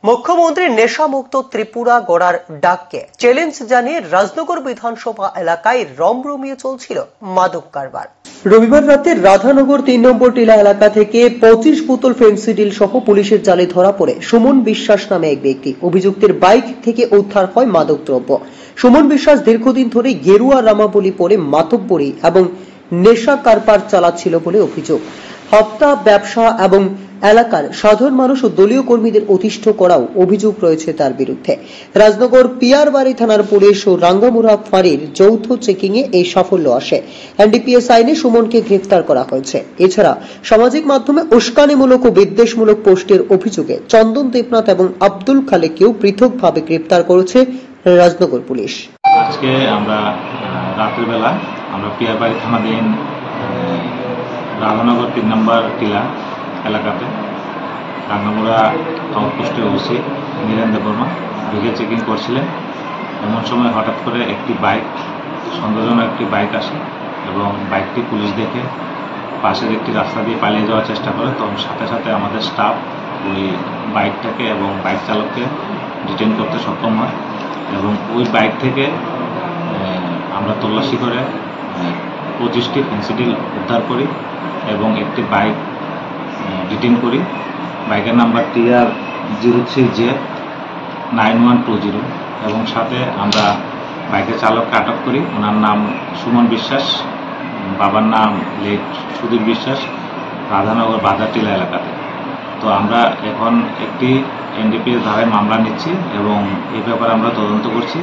মুখ্যমন্ত্রী নেশামুক্ত ত্রিপুরা গড়ার ডাককে চ্যালেঞ্জ জানিয়ে রাজনগর বিধানসভা এলাকায় রমরমিয়ে চলছিল মাদক কারবার। রবিবার রাতে রাধানগর ৩ নম্বর টিলা এলাকা থেকে ২৫ বোতল ফেন্সিডিল সহ পুলিশের জালে ধরা পড়ে সুমন বিশ্বাস নামে এক ব্যক্তি। অভিযুক্তের বাইক থেকে উদ্ধার হয় মাদক দ্রব্য। সুমন বিশ্বাস দীর্ঘদিন ধরে গেরুয়া রামাবলী পরে মাতব্বরি এবং নেশা কারবার চালাচ্ছিল বলে অভিযোগ। হত্যা, ব্যবসা এবং এলাকার সাধারণ মানুষ ও দলীয় কর্মীদের অতিষ্ঠ করাও অভিযোগ রয়েছে তার বিরুদ্ধে। রাজনগর পিয়ারবাড়ি থানার পুলিশ ও রাঙ্গামুড়া ফাঁড়ির যৌথ চেকিং এ এই সাফল্য আসে। এনডিপিএস আইনে সুমনকে গ্রেফতার করা হয়েছে। এছাড়া সামাজিক মাধ্যমে উস্কানিমূলক ও বিদ্বেষমূলক পোস্টের অভিযোগে চন্দন দেবনাথ এবং আব্দুল খালেককেও পৃথকভাবে গ্রেফতার করেছে রাজনগর পুলিশ। আজকে আমরা রাতের বেলা আমরা পিয়ারবাড়ি থানাধীন রাধানগর ৩ নম্বর টিলা এলাকাতে রাঙ্গামুড়া আউটপোস্টে ওসি নীরেন্দ্র বর্মা ঢুকে চেকিং করছিলেন। এমন সময় হঠাৎ করে একটি বাইক, সন্দেহজনক একটি বাইক আসে এবং বাইকটি পুলিশ দেখে পাশের একটি রাস্তা দিয়ে পালিয়ে যাওয়ার চেষ্টা করে। তখন সাথে সাথে আমাদের স্টাফ ওই বাইকটাকে এবং বাইক চালককে ডিটেইন করতে সক্ষম হয় এবং ওই বাইক থেকে আমরা তল্লাশি করে 25টি ফেন্সিডিল উদ্ধার করি এবং একটি বাইক ডিটেইন করি। বাইকের নাম্বার TR03J9120 এবং সাথে আমরা বাইকের চালককে আটক করি। ওনার নাম সুমন বিশ্বাস, বাবার নাম লেট সুধীর বিশ্বাস, রাধানগর বাজার টিলা এলাকাতে। তো আমরা এখন একটি এনডিপিএস ধারায় মামলা নিচ্ছি এবং এই ব্যাপারে আমরা তদন্ত করছি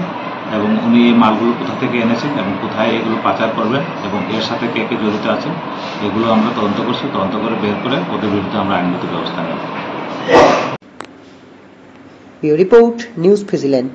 এবং উনি এই মালগুলো কোথা থেকে এনেছেন এবং কোথায় এগুলো পাচার করবেন এবং এর সাথে কে কে জড়িত আছে এগুলো আমরা তদন্ত করছি। তদন্ত করে বের করে ওদের বিরুদ্ধে আমরা আইনগত ব্যবস্থা নেব। Report news vigilant.